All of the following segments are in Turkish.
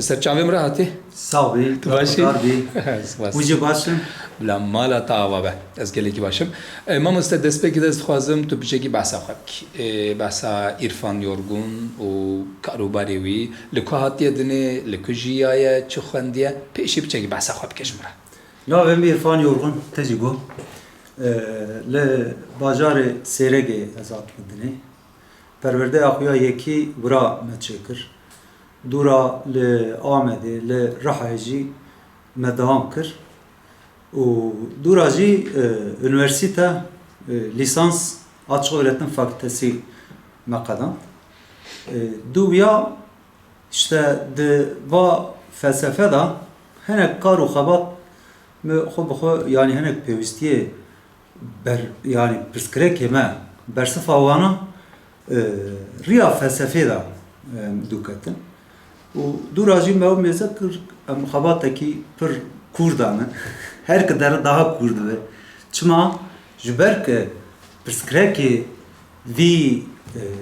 سرچاویم راحتی؟ صاحبی باشی؟ بی ویژه باشم بلا مالا تاوا به از گلی کی باشم ما مست دست به دست خوازم تو پیش کی بحث خواهد بحثا عرفان یورگون و کاروباری وی لکهاتی دنی لکجیای چه خواندیه پیشی پیش کی بحث خواهد کشمره ناویم عرفان یورگون تجیگو ل بازار سرگی ازاد بدنی پرورده آخویا یکی برا متشکر دورا ل آمده ل رحاجی مدام کر و دورا جی üniversite lisans açık öğretim fakültesi makadam duya işte de va felsefe da henek kar u xabat me xo yani henek pevistiye ber yani preskrek me bersif avana riya felsefe da dukatin و دو راجی ما میذکر خباته کی پر کردانه هر کدر daha kurdu چما جبر که پرسکرکی وی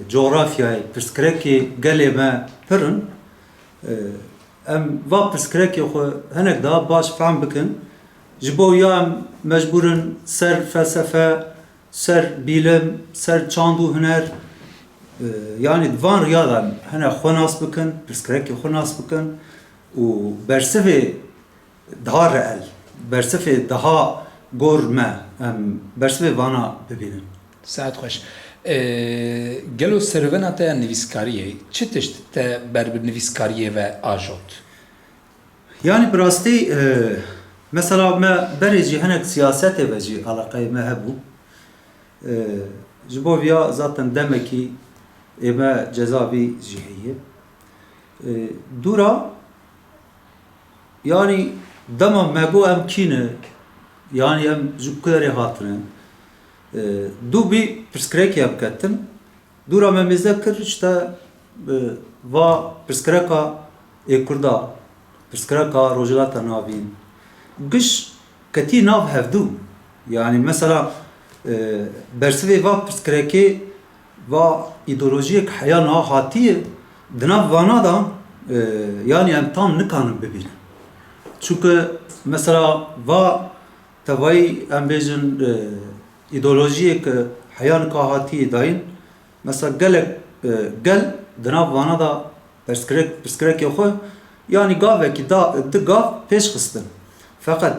جغرافیای پرسکرکی گلی ما پرن ام و پرسکرکی خو هنگ daha باش فهم بکن جبو یا مجبورن سر فلسفه سر bilim سر çandu hüner yani van riyadan hene xonas bıkın, prskreki xonas bıkın u bersefe daha reel, bersefe daha gorme, bersefe vana bibinin. ساعت خوش گلو سرونه تا نویسکاریه چه تشت تا بر نویسکاریه و آجود Yani birasti mesela me bereci henek siyasete veci alakayı mehebu jiboviya zaten demek ki eme cezavi cihiye dura yani dama mego emkine yani em jukleri hatırı du bir preskrek yapkettim dura me mezekir işte va preskreka kurda preskreka rojlata navin gış kati nav hevdu yani mesela bersive va preskreki va ideolojik hayana hatiye dinav vana da yani em tam nikanım bibinin. Çünkü mesela va tavayı em bejin ideolojik hayan ka hatiye dayın mesela gel dinav vana da perskrek yoxu yani gaveki da gav peş kıstın. Fakat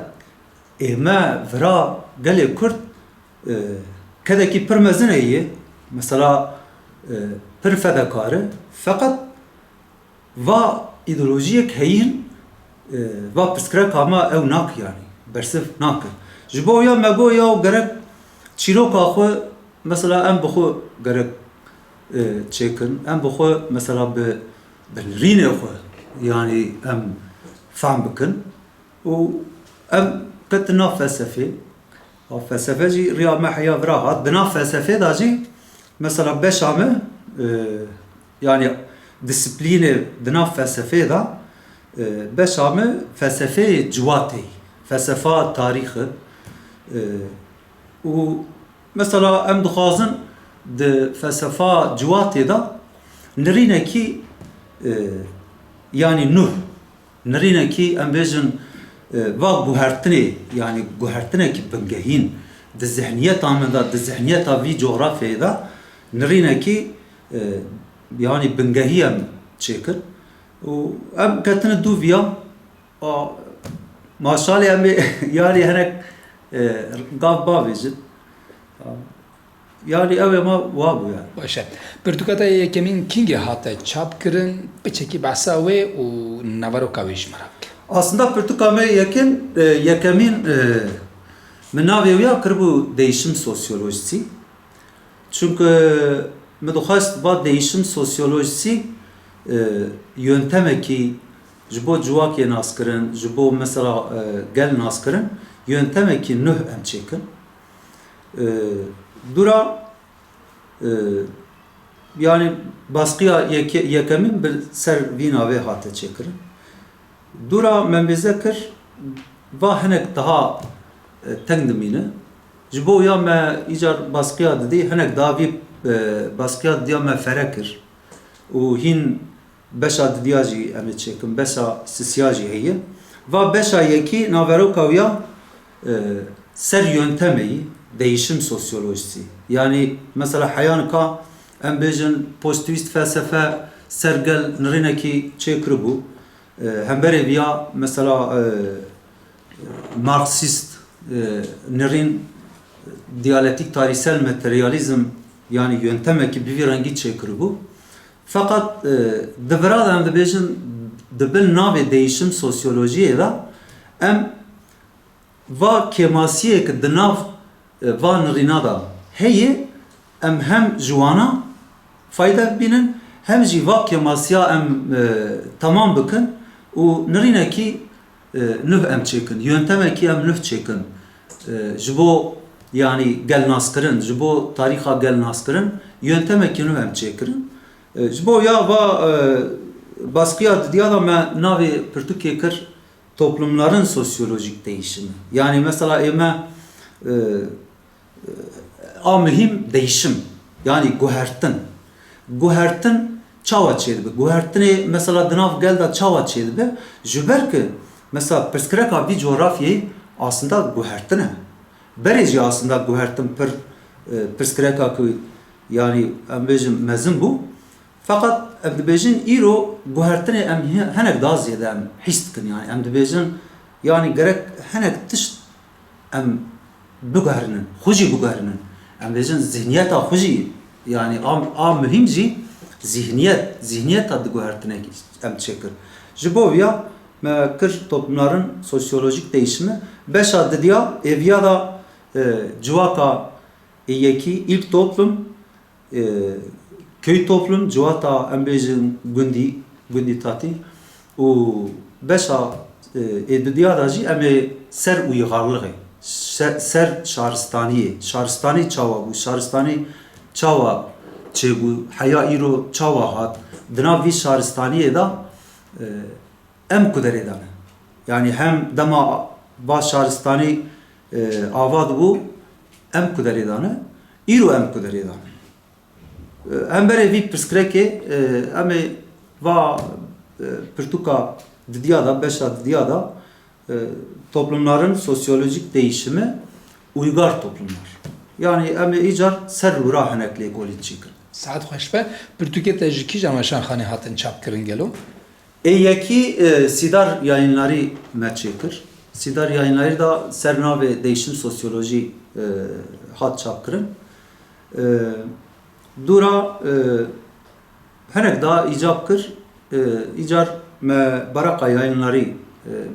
eme vra gel Kürt kedeki pirmezineyi mesela pir fedakarı fakat va ideolojik heyin va prskrek ama ev nak yani bersif nak jibo ya mego ya gerek çirok axu mesela em bxu gerek çekin em bxu mesela be belrine xu yani em fam bikin u em katna felsefe o felsefeci riya mahya vrahat bina felsefe da ji mesela beşame yani disipline dina felsefe da beşame felsefe civati felsefa tarihi u mesela em dixwazin de felsefa civati da nirîne ki yani nuh nirîne ki em bêjin va guhertinê yani guhertinê ki bingehîn di zihniyeta min da di zihniyeta vî coğrafyayê da nirîne ki yani bingehiyem çêkir û em ketine du viya maşalê em yani hinek gav bavêjin yani ew ê ma wa bû yani. باشه پرتوکاتا یکمین کینگ هاته چاپ کرن بچکی بحثا و و نوارو کاویش مرک Aslında Pırtıkame yekemin menavya kırbu değişim sosyolojisi. Çünkü meduhast ba değişim sosyolojisi yönteme ki jibo cuvak naskırın, jibo mesela gel naskırın yönteme ki nüh em çekin. Dura yani baskıya yekemin bir ser vina ve hatı çekirin. Dura men bizekir va hinek daha tengdimine Ji bo ya me icar baskıya dedi, hinek davi baskıya diya me ferekir. U hin beşa didiya jî em ê çêkim, beşa sisiya jî heye. Va beşa yekî naveroka ya ser yöntemeyî değişim sosyolojisi. Yani mesela hayanika em bêjin pozitivist felsefe sergel nirênekî çêkir bû. Hemberê viya mesela Marksist nirên diyalektik tarihsel materyalizm yani yöntemekî bi vî rengî çêkir bû. Fakat devra da em dibêjin dibil navê değişim sosyolojiyê da em va kemasiyek di nav va nirîna da heye em hem ji wana fayda bibînin hem jî va kemasiya em tamam bikin û nirînekî nûv em çêkin, yöntemekî em nûv çêkin. Ji bo yani gelnaskirin, ji bo tarixa gelnaskirin yöntemekî nûv em çêkirin. Ji bo ya va baskıya didiya da me navê pirtûkê kir toplumların sosyolojik değişimi. Yani mesela ême a mühim değişim yani guhertin. Guhertin çawa çêdibe. Guhertinê mesela di nav gel da çawa çêdibe. Ji ber ki mesela pirsgireka vî coğrafyayê aslında guhertin e. Berê jî aslında guhertin pir pirsgireka ku yani em bêjin mezin bû. Fakat em dibêjin îro guhertinê em hinek daha zêde em hîs dikin yani em dibêjin yani gerek hinek tişt em biguherinin, xwe jî biguherinin. Em bêjin zihniyeta xwe jî yani a mühim jî zihniyeta diguhertinekî em çêkir. Ji bo ya me kir toplumların sosyolojik değişimi beşa didiya eviya da civaka yekî ilk toplum köy toplum civata em bêjin gundî tatî û beşa didiya da jî em ê ser uygarlığê ser şaristaniyê şaristanî çawa bû şaristanî çawa çêbû heya îro çawa hat di nav vî şaristaniyê da em ku derê dane yani hem dema va şaristanî ava dibû em ku derê dane îro em ku derê dane hemberê vî pirsgirêkê em ê va pirtûka didiya da beşa didiya da toplumların sosyolojik değişimi uygar toplumlar. Yani em ê îcar ser lûra hinek lêkolî çêkirin. Saet xweş be, pirtûkê te ji kîjan weşanxanê hatin çapkirin gelo? Yekî Sidar Yayınları me çêkir. Sidar Yayınları da ser navê değişim sosyoloji hat çapkirin. Dûra hinek daha icap kir. İcar me Baraka Yayınları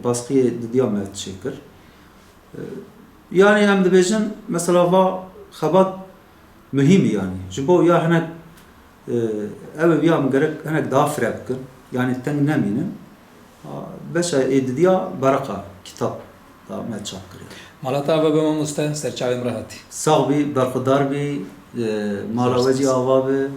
baskıyê didiya me çêkir. Yani em dibêjin mesela va xebat mühim yani. Ji bo ya hinek ev ya em gerek hinek daha firek bikin. Yani teng nemînin. Beşa didiya Baraka kitap da me çapkir. Malata ava be mamoste serçavên rahatî. Sağ bî, berxwedar bî, mala we jî ava be.